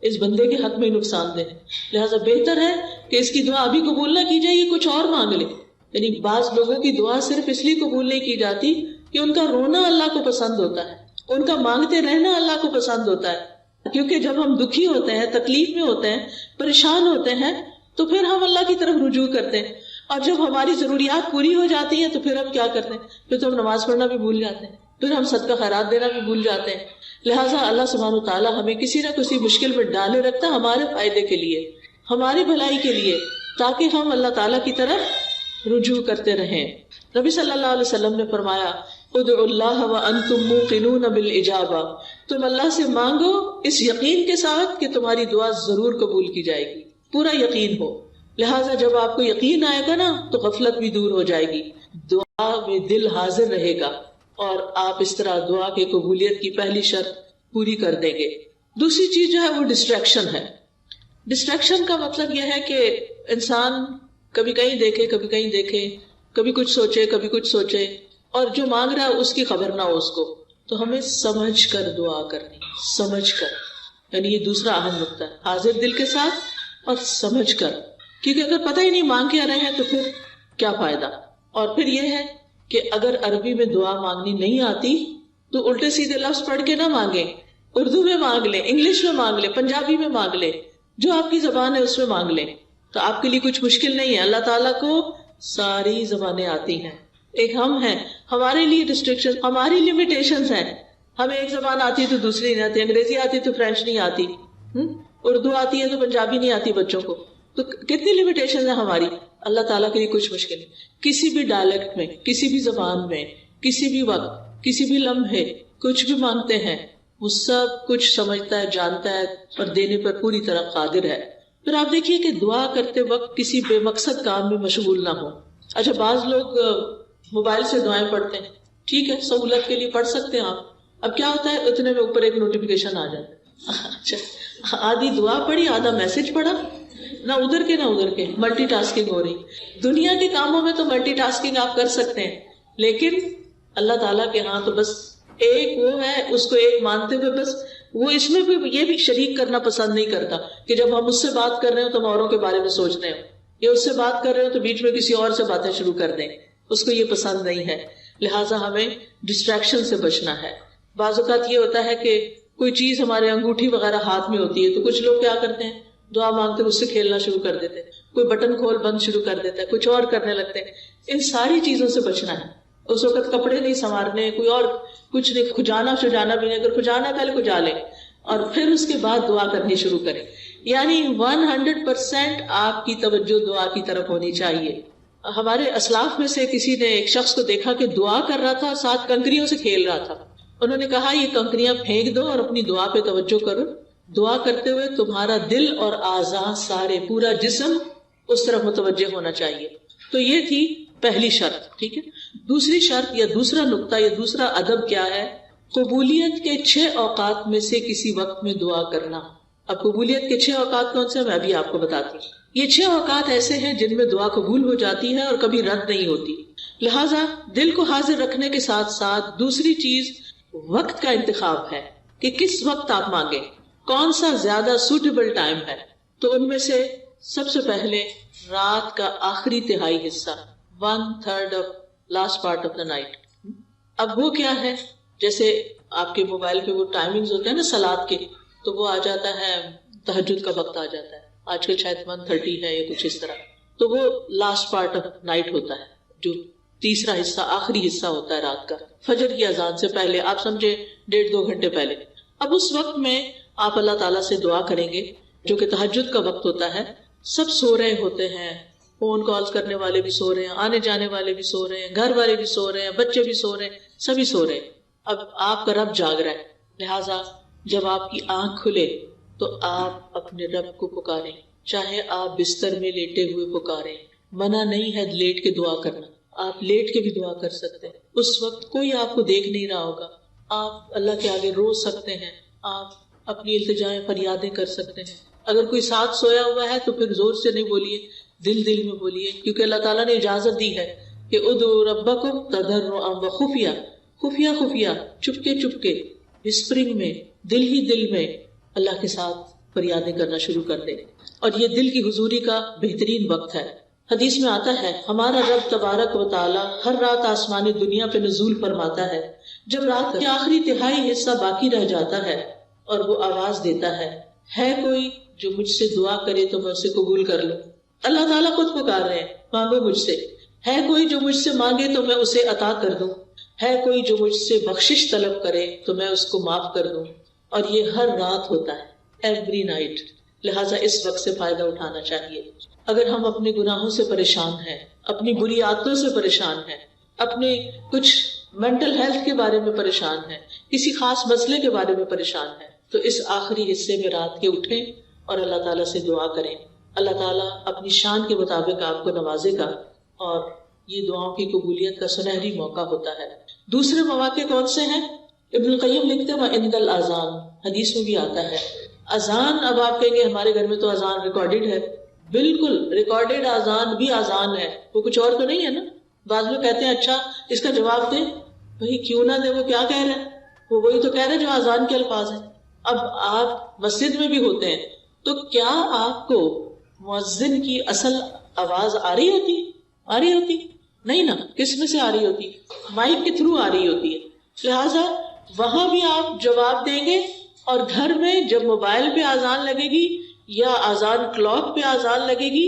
اس بندے کے حق میں نقصان دہ ہے. لہٰذا بہتر ہے کہ اس کی دعا ابھی قبول نہ کی جائے، یہ کچھ اور مانگ لے. یعنی بعض لوگوں کی دعا صرف اس لیے قبول نہیں کی جاتی کہ ان کا رونا اللہ کو پسند ہوتا ہے، ان کا مانگتے رہنا اللہ کو پسند ہوتا ہے. کیونکہ جب ہم دکھی ہوتے ہیں، تکلیف میں ہوتے ہیں، پریشان ہوتے ہیں، تو پھر ہم اللہ کی طرف رجوع کرتے ہیں. اور جب ہماری ضروریات پوری ہو جاتی ہیں تو پھر ہم کیا کرتے ہیں؟ پھر تو ہم نماز پڑھنا بھی بھول جاتے ہیں، پھر ہم صدقہ خیرات دینا بھی بھول جاتے ہیں. لہٰذا اللہ سبحانہ وتعالیٰ ہمیں کسی نہ کسی مشکل میں ڈالے رکھتا ہے ہمارے فائدے کے لیے، ہماری بھلائی کے لیے، تاکہ ہم اللہ تعالیٰ کی طرف رجوع کرتے رہیں. نبی صلی اللہ علیہ وسلم نے فرمایا ادعوا اللہ وانتم موقنون بالاجابہ، تم اللہ سے مانگو اس یقین کے ساتھ کہ تمہاری دعا ضرور قبول کی جائے گی، پورا یقین ہو. لہٰذا جب آپ کو یقین آئے گا نا تو غفلت بھی دور ہو جائے گی، دعا میں دل حاضر رہے گا، اور آپ اس طرح دعا کے قبولیت کی پہلی شرط پوری کر دیں گے. دوسری چیز جو ہے وہ ڈسٹریکشن ہے. ڈسٹریکشن کا مطلب یہ ہے کہ انسان کبھی کہیں دیکھے، کبھی کہیں دیکھے، کبھی کچھ سوچے، کبھی کچھ سوچے، اور جو مانگ رہا ہے اس کی خبر نہ ہو اس کو. تو ہمیں سمجھ کر دعا کرنی، سمجھ کر، یعنی یہ دوسرا اہم نقطہ ہے، حاضر دل کے ساتھ اور سمجھ کر. کیونکہ اگر پتہ ہی نہیں مانگ کے آ رہے ہیں تو پھر کیا فائدہ. اور پھر یہ ہے کہ اگر عربی میں دعا مانگنی نہیں آتی تو الٹے سیدھے لفظ پڑھ کے نہ مانگیں، اردو میں مانگ لیں، انگلش میں مانگ لیں، پنجابی میں مانگ لیں، جو آپ کی زبان ہے اس میں مانگ لیں، تو آپ کے لیے کچھ مشکل نہیں ہے. اللہ تعالیٰ کو ساری زبانیں آتی ہیں. ایک ہم ہیں، ہمارے لیے ریسٹرکشن، ہماری لمیٹیشنز ہیں. ہمیں ایک زبان آتی ہے تو دوسری نہیں آتی، انگریزی آتی ہے تو فرینچ نہیں آتی، اردو آتی ہے تو پنجابی نہیں آتی بچوں کو. تو کتنی لمیٹیشن ہے ہماری. اللہ تعالیٰ کے لیے کچھ مشکل ہے. کسی بھی ڈائلیکٹ میں، کسی بھی زبان میں، کسی بھی وقت، کسی بھی لمحے کچھ بھی مانگتے ہیں، وہ سب کچھ سمجھتا ہے، جانتا ہے، اور دینے پر پوری طرح قادر ہے. پھر آپ دیکھیے کہ دعا کرتے وقت کسی بے مقصد کام میں مشغول نہ ہو. اچھا بعض لوگ موبائل سے دعائیں پڑھتے ہیں، ٹھیک ہے، سہولت کے لیے پڑھ سکتے ہیں آپ. اب کیا ہوتا ہے، اتنے میں اوپر ایک نوٹیفیکیشن آ جاتا ہے. اچھا آدھی دعا پڑھی، آدھا میسج پڑھا، نہ ادھر کے نہ ادھر کے، ملٹی ٹاسکنگ ہو رہی. دنیا کے کاموں میں تو ملٹی ٹاسکنگ آپ کر سکتے ہیں، لیکن اللہ تعالیٰ کے ہاں تو بس ایک وہ ہے، اس کو ایک مانتے ہوئے بس وہ اس میں بھی یہ بھی شریک کرنا پسند نہیں کرتا کہ جب ہم اس سے بات کر رہے ہوں تو ہم اوروں کے بارے میں سوچ رہے ہوں، یا اس سے بات کر رہے ہوں تو بیچ میں کسی اور سے باتیں شروع کر دیں. اس کو یہ پسند نہیں ہے. لہٰذا ہمیں ڈسٹریکشن سے بچنا ہے. بعض اوقات یہ ہوتا ہے کہ کوئی چیز ہمارے انگوٹھی وغیرہ ہاتھ میں ہوتی ہے تو کچھ لوگ کیا کرتے ہیں، دعا مانگتے اس سے کھیلنا شروع کر دیتے ہیں، کوئی بٹن کھول بند شروع کر دیتا ہے، کچھ اور کرنے لگتے ہیں. ان ساری چیزوں سے بچنا ہے. اس وقت کپڑے نہیں سنوارنے، کوئی اور کچھ نہیں، کھجانا شجانا بھی نہیں. اگر کھجانا پہلے کھجا لیں اور پھر اس کے بعد دعا کرنی شروع کریں. یعنی 100% آپ کی توجہ دعا کی طرف ہونی چاہیے. ہمارے اسلاف میں سے کسی نے ایک شخص کو دیکھا کہ دعا کر رہا تھا، ساتھ کنکریوں سے کھیل رہا تھا. انہوں نے کہا یہ کنکریاں پھینک دو اور اپنی دعا پہ توجہ کرو. دعا کرتے ہوئے تمہارا دل اور اعضاء سارے، پورا جسم اس طرف متوجہ ہونا چاہیے. تو یہ تھی پہلی شرط. ٹھیک ہے. دوسری شرط یا دوسرا نقطہ یا دوسرا ادب کیا ہے؟ قبولیت کے 6 اوقات میں سے کسی وقت میں دعا کرنا. اب قبولیت کے 6 اوقات کون سے ہیں میں بھی آپ کو بتاتی ہوں. یہ 6 اوقات ایسے ہیں جن میں دعا قبول ہو جاتی ہے اور کبھی رد نہیں ہوتی. لہٰذا دل کو حاضر رکھنے کے ساتھ ساتھ دوسری چیز وقت کا انتخاب ہے کہ کس وقت آپ مانگیں، کون سا زیادہ سوٹیبل ٹائم ہے. تو ان میں سے سب سے پہلے رات کا آخری تہائی حصہ، 1/3 of last part of the night. اب وہ کیا ہے؟ جیسے آپ کے موبائل پہ وہ ٹائمنگز ہوتے ہیں نا صلاۃ کے، تو وہ آ جاتا ہے تہجد کا وقت آ جاتا ہے. آج کل شاید 1:30 ہے یا کچھ اس طرح. تو وہ لاسٹ پارٹ آف نائٹ ہوتا ہے، جو تیسرا حصہ آخری حصہ ہوتا ہے رات کا، فجر کی اذان سے پہلے، آپ سمجھے 1.5-2 گھنٹے پہلے. اب اس وقت میں آپ اللہ تعالیٰ سے دعا کریں گے، جو کہ تہجد کا وقت ہوتا ہے. سب سو رہے ہوتے ہیں، فون کالز کرنے والے بھی سو رہے ہیں، آنے جانے والے بھی سو رہے ہیں، گھر والے بھی سو رہے ہیں، بچے بھی سو رہے ہیں، سبھی سو رہے ہیں. اب آپ کا رب جاگ رہا ہے. لہٰذا جب آپ کی آنکھ کھلے تو آپ اپنے رب کو پکاریں، چاہے آپ بستر میں لیٹے ہوئے پکاریں. منع نہیں ہے لیٹ کے دعا کرنا، آپ لیٹ کے بھی دعا کر سکتے ہیں. اس وقت کوئی آپ کو دیکھ نہیں رہا ہوگا، آپ اللہ کے آگے رو سکتے ہیں، آپ اپنی التجائیں فریادیں کر سکتے ہیں. اگر کوئی ساتھ سویا ہوا ہے تو پھر زور سے نہیں بولیے، دل دل میں بولیے، کیونکہ اللہ تعالیٰ نے اجازت دی ہے کہ ادعوا ربکم تضرعا وخفیہ، خفیہ خفیہ، چپکے چپکے، وسپرنگ میں، دل ہی دل میں اللہ کے ساتھ فریادیں کرنا شروع کر دیں. اور یہ دل کی حضوری کا بہترین وقت ہے. حدیث میں آتا ہے ہمارا رب تبارک و تعالی ہر رات آسمان دنیا پہ نزول فرماتا ہے. جب رات کا آخری تہائی حصہ باقی رہ جاتا ہے اور وہ آواز دیتا ہے کوئی جو مجھ سے دعا کرے تو میں اسے قبول کر لوں. اللہ تعالیٰ خود پکار رہے ہیں، مانگو مجھ سے. ہے کوئی جو مجھ سے مانگے تو میں اسے عطا کر دوں. ہے کوئی جو مجھ سے بخشش طلب کرے تو میں اس کو معاف کر دوں. اور یہ ہر رات ہوتا ہے، ایوری نائٹ. لہٰذا اس وقت سے فائدہ اٹھانا چاہیے. اگر ہم اپنے گناہوں سے پریشان ہیں، اپنی بری عادتوں سے پریشان ہیں، اپنے کچھ مینٹل ہیلتھ کے بارے میں پریشان ہیں، کسی خاص مسئلے کے بارے میں پریشان ہیں، تو اس آخری حصے میں رات کے اٹھیں اور اللہ تعالیٰ سے دعا کریں. اللہ تعالیٰ اپنی شان کے مطابق آپ کو نوازے گا اور یہ دعاؤں کی قبولیت کا سنہری موقع ہوتا ہے. دوسرے مواقع کون سے ہیں؟ ابن القیم لکھتے ہیں وَعِندَ الْأَذَانِ، حدیث میں بھی آتا ہے اذان. اب آپ کہیں گے ہمارے گھر میں تو اذان ریکارڈڈ ہے. بالکل ریکارڈڈ اذان بھی اذان ہے، وہ کچھ اور تو نہیں ہے نا. بعض لوگ کہتے ہیں اچھا اس کا جواب دیں. بھائی کیوں نہ دے، وہ کیا کہہ رہے ہیں؟ وہ وہی تو کہہ رہے ہیں جو اذان کے الفاظ ہیں. اب آپ مسجد میں بھی ہوتے ہیں تو کیا آپ کو مؤذن کی اصل آواز آ رہی ہوتی؟ نہیں نا. کس میں سے آ رہی ہوتی؟ مائک کے تھرو آ رہی ہوتی ہے. لہٰذا وہاں بھی آپ جواب دیں گے، اور گھر میں جب موبائل پہ اذان لگے گی یا اذان کلاک پہ اذان لگے گی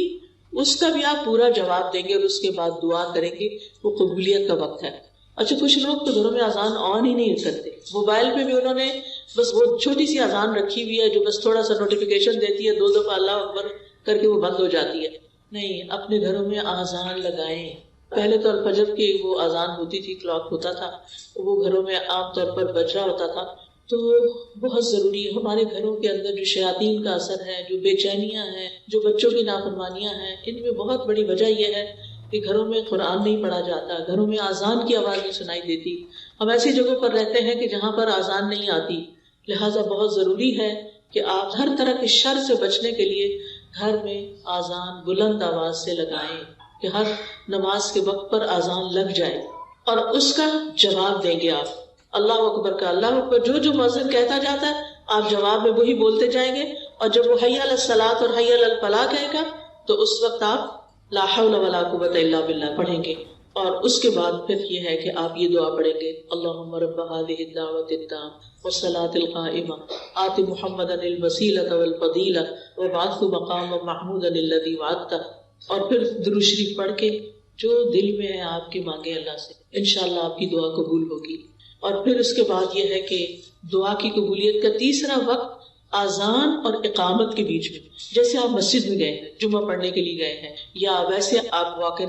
اس کا بھی آپ پورا جواب دیں گے اور اس کے بعد دعا کریں گے. وہ قبولیت کا وقت ہے. اچھا کچھ لوگ تو گھروں میں اذان آن ہی نہیں کرتے، موبائل پہ بھی انہوں نے بس وہ چھوٹی سی اذان رکھی ہوئی ہے جو بس تھوڑا سا نوٹیفیکیشن دیتی ہے، 2 دفعہ اللہ اکبر کر کے وہ بند ہو جاتی ہے. نہیں، اپنے گھروں میں اذان لگائیں. پہلے تو الفجر کی وہ اذان ہوتی تھی، کلاک ہوتا تھا، وہ گھروں میں عام طور پر بج رہا ہوتا تھا. تو بہت ضروری ہے ہمارے گھروں کے اندر جو شیاطین کا اثر ہے، جو بے چینیاں ہیں، جو بچوں کی نافرمانیاں ہیں، ان میں بہت بڑی وجہ یہ ہے کہ گھروں میں قرآن نہیں پڑھا جاتا، گھروں میں اذان کی آواز نہیں سنائی دیتی. ہم ایسی جگہوں پر رہتے ہیں کہ جہاں پر اذان نہیں آتی. لہٰذا بہت ضروری ہے کہ آپ ہر طرح کے شر سے بچنے کے لیے گھر میں اذان بلند آواز سے لگائیں کہ ہر نماز کے وقت پر اذان لگ جائے اور اس کا جواب دیں گے. آپ اللہ اکبر کا اللہ اکبر جو مؤذن کہتا جاتا ہے آپ جواب میں وہی بولتے جائیں گے. اور جب وہ حی علی الصلاۃ اور حی علی الفلاح کہے گا تو اس وقت آپ لا حول ولا قوۃ الا باللہ پڑھیں گے. اور اس کے بعد پھر یہ ہے کہ آپ یہ دعا پڑھیں گے اللہم رب هذه الدعوة التامة والصلاة القائمة آت محمدا الوسیلة والفضیلة وابعثه مقاما محمودا الذی وعدته. اور پھر درود شریف پڑھ کے جو دل میں ہے آپ کے مانگے اللہ سے، انشاءاللہ آپ کی دعا قبول ہوگی. اور پھر اس کے بعد یہ ہے کہ دعا کی قبولیت کا تیسرا وقت اذان اور اقامت کے بیچ میں. جیسے آپ مسجد میں گئے ہیں، جمعہ پڑھنے کے لیے گئے ہیں، یا ویسے آپ واقع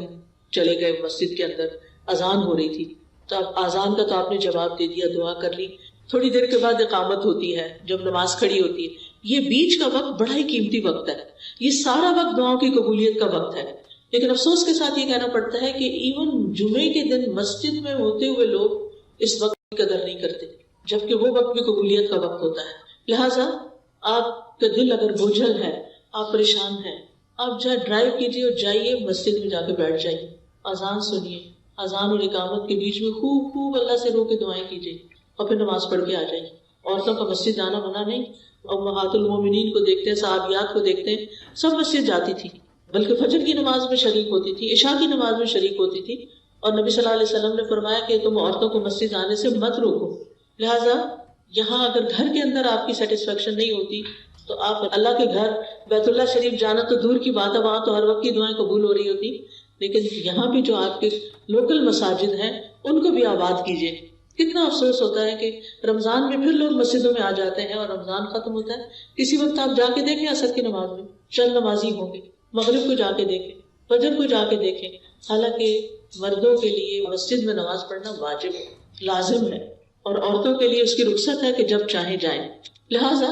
چلے گئے مسجد کے اندر، اذان ہو رہی تھی تو آپ اذان کا تو آپ نے جواب دے دیا، دعا کر لی. تھوڑی دیر کے بعد اقامت ہوتی ہے جب نماز کھڑی ہوتی ہے. یہ بیچ کا وقت بڑا ہی قیمتی وقت ہے. یہ سارا وقت دعاؤں کی قبولیت کا وقت ہے. لیکن افسوس کے ساتھ یہ کہنا پڑتا ہے کہ ایون جمعے کے دن مسجد میں ہوتے ہوئے لوگ اس وقت کی قدر نہیں کرتے، جبکہ وہ وقت بھی قبولیت کا وقت ہوتا ہے۔ لہٰذا آپ کا دل اگر بوجھل ہے، آپ پریشان ہیں، آپ جہاں ڈرائیو کیجیے اور جائیے مسجد میں جا کے بیٹھ جائیے، اذان سنیے، اذان اور اقامت کے بیچ میں خوب خوب اللہ سے رو کے دعائیں کیجیے اور پھر نماز پڑھ کے آ جائیے۔ عورتوں کا مسجد جانا منع نہیں، امہات المومنین کو دیکھتے ہیں، صحابیات کو دیکھتے ہیں، سب مسجد جاتی تھی، بلکہ فجر کی نماز میں شریک ہوتی تھی، عشاء کی نماز میں شریک ہوتی تھی، اور نبی صلی اللہ علیہ وسلم نے فرمایا کہ تم عورتوں کو مسجد آنے سے مت روکو۔ لہٰذا یہاں اگر گھر کے اندر آپ کی سیٹسفیکشن نہیں ہوتی تو آپ اللہ کے گھر بیت اللہ شریف جانا تو دور کی بات ہے، وہاں تو ہر وقت کی دعائیں قبول ہو رہی ہوتی، لیکن یہاں بھی جو آپ کے لوکل مساجد ہیں ان کو بھی آباد کیجیے۔ کتنا افسوس ہوتا ہے کہ رمضان میں پھر لوگ مسجدوں میں آ جاتے ہیں اور رمضان ختم ہوتا ہے، کسی وقت آپ جا کے دیکھیں عصر کی نماز میں چند نمازی ہوں گے، مغرب کو جا کے دیکھیں، فجر کو جا کے دیکھیں، حالانکہ مردوں کے لیے مسجد میں نماز پڑھنا واجب ہے، لازم ہے، اور عورتوں کے لیے اس کی رخصت ہے کہ جب چاہیں جائیں۔ لہٰذا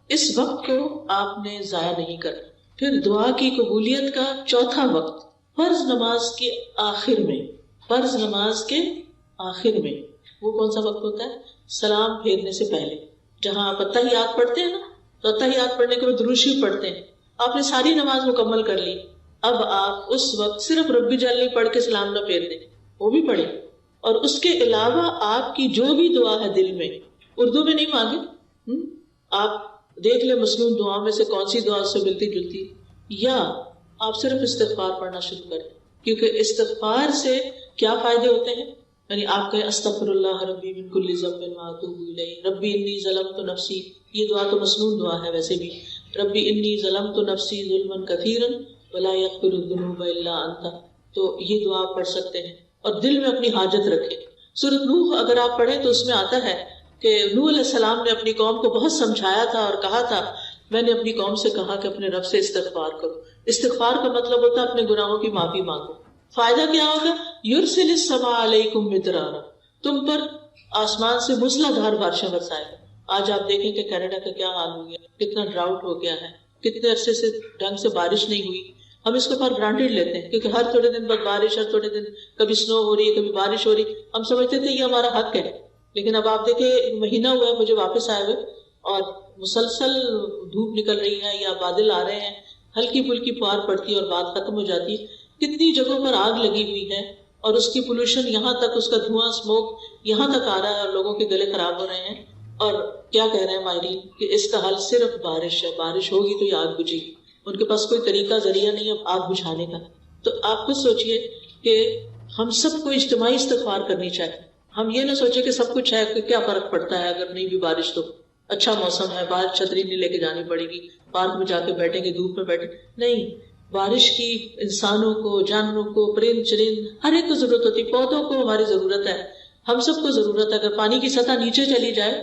اس وقت کو آپ نے ضائع نہیں کرنا۔ پھر دعا کی قبولیت کا چوتھا وقت فرض نماز کے آخر میں، فرض نماز کے آخر میں وہ کون سا وقت ہوتا ہے؟ سلام پھیرنے سے پہلے، جہاں آپ اتحیات پڑھتے ہیں نا، تو اتحیات پڑھنے کے بعد درود شریف پڑھتے ہیں، آپ نے ساری نماز مکمل کر لی، اب آپ اس وقت صرف ربی جل پڑھ کے سلام نہ پھیر دیں، وہ بھی پڑھیں، اور اس کے علاوہ آپ کی جو بھی دعا ہے دل میں، اردو میں نہیں مانگے، آپ دیکھ لیں مسنون دعا میں سے کون سی دعا سے ملتی جلتی، یا آپ صرف استغفار پڑھنا شروع کریں، کیونکہ استغفار سے کیا فائدے ہوتے ہیں؟ یعنی آپ کہیں استغفر اللہ ربی من کل ذنب واتوب الیہ، ربی انی ظلمت نفسی، یہ دعا تو مسنون دعا ہے ویسے بھی، ربی انی ظلمت نفسی ظلما کثیرا ولا یغفر الذنوب الا انت، تو یہ دعا آپ پڑھ سکتے ہیں اور دل میں اپنی حاجت رکھیں۔ سورۃ نوح اگر آپ پڑھیں تو اس میں آتا ہے کہ نوح علیہ السلام نے اپنی قوم کو بہت سمجھایا تھا اور کہا تھا، میں نے اپنی قوم سے کہا کہ اپنے رب سے استغفار کرو۔ استغفار کا مطلب ہوتا ہے اپنے گناہوں کی معافی مانگو۔ فائدہ کیا ہوگا؟ یرسل السماء علیکم مدرارا، تم پر آسمان سے موسلادھار بارشیں برسائے گا۔ آج آپ دیکھیں کہ کینیڈا کا کیا حال ہو گیا، کتنا ڈراؤٹ ہو گیا ہے، کتنے عرصے سے ڈھنگ سے بارش نہیں ہوئی۔ ہم اس کو فار گرانٹیڈ لیتے ہیں کیونکہ ہر تھوڑے دن بعد بارش، ہر تھوڑے دن کبھی سنو ہو رہی ہے، کبھی بارش ہو رہی، ہم سمجھتے تھے یہ ہمارا حق ہے۔ لیکن اب آپ دیکھیں مہینہ ہوا ہے مجھے واپس آئے ہوئے اور مسلسل دھوپ نکل رہی ہے یا بادل آ رہے ہیں، ہلکی پھلکی فوار پڑتی ہے اور بات ختم ہو جاتی ہے۔ کتنی جگہوں پر آگ لگی ہوئی ہے اور اس کی پولوشن یہاں تک، اس کا دھواں اسموک یہاں تک آ رہا ہے اور لوگوں کے گلے خراب ہو رہے ہیں۔ اور کیا کہہ رہے ہیں ماہرین کہ اس کا حل صرف بارش ہے، بارش ہوگی تو یہ آگ بجھے گی۔ ان کے پاس کوئی طریقہ ذریعہ نہیں ہے آگ بجھانے کا۔ تو آپ خود سوچئے کہ ہم سب کو اجتماعی استغفار کرنی چاہیے۔ ہم یہ نہ سوچے کہ سب کچھ ہے کہ کیا فرق پڑتا ہے اگر نہیں بھی بارش، تو اچھا موسم ہے، باہر چھتری نہیں لے کے جانی پڑے گی، پارک میں جا کے بیٹھیں گے، دھوپ میں بیٹھیں، نہیں۔ بارش کی انسانوں کو، جانوروں کو، پرند چرند ہر ایک کو ضرورت ہوتی ہے، پودوں کو ہماری ضرورت ہے، ہم سب کو ضرورت ہے۔ اگر پانی کی سطح نیچے چلی جائے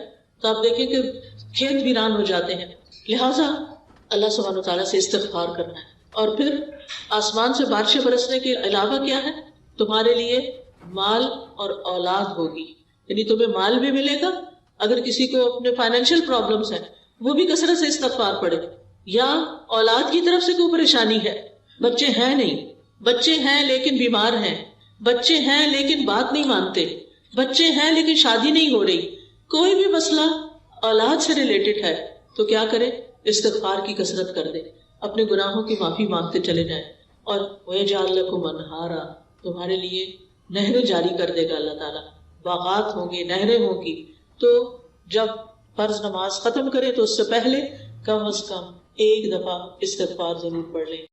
تو آپ دیکھیں کہ کھیت ویران ہو جاتے ہیں۔ لہٰذا اللہ سبحانہ وتعالیٰ سے استغفار کرنا ہے۔ اور پھر آسمان سے بارشیں برسنے کے علاوہ کیا ہے؟ تمہارے لیے مال اور اولاد ہوگی، یعنی تمہیں مال بھی ملے گا، اگر کسی کو اپنے فائنینشیل پرابلمز ہیں وہ بھی کثرت سے استغفار پڑھے، یا اولاد کی طرف سے کوئی پریشانی ہے، بچے ہیں نہیں، بچے ہیں لیکن بیمار ہیں، بچے ہیں لیکن بات نہیں مانتے، بچے ہیں لیکن شادی نہیں ہو رہی، کوئی بھی مسئلہ اولاد سے ریلیٹڈ ہے تو کیا کرے؟ استغفار کی کثرت کر دے، اپنے گناہوں کی معافی مانگتے چلے جائیں۔ اور وَيَجْعَلْ لَكُمْ أَنْهَارًا، تمہارے لیے نہریں جاری کر دے گا اللہ تعالیٰ، باغات ہوں گے، نہریں ہوں گی۔ تو جب فرض نماز ختم کریں تو اس سے پہلے کم از کم ایک دفعہ استغفار ضرور پڑھ لیں۔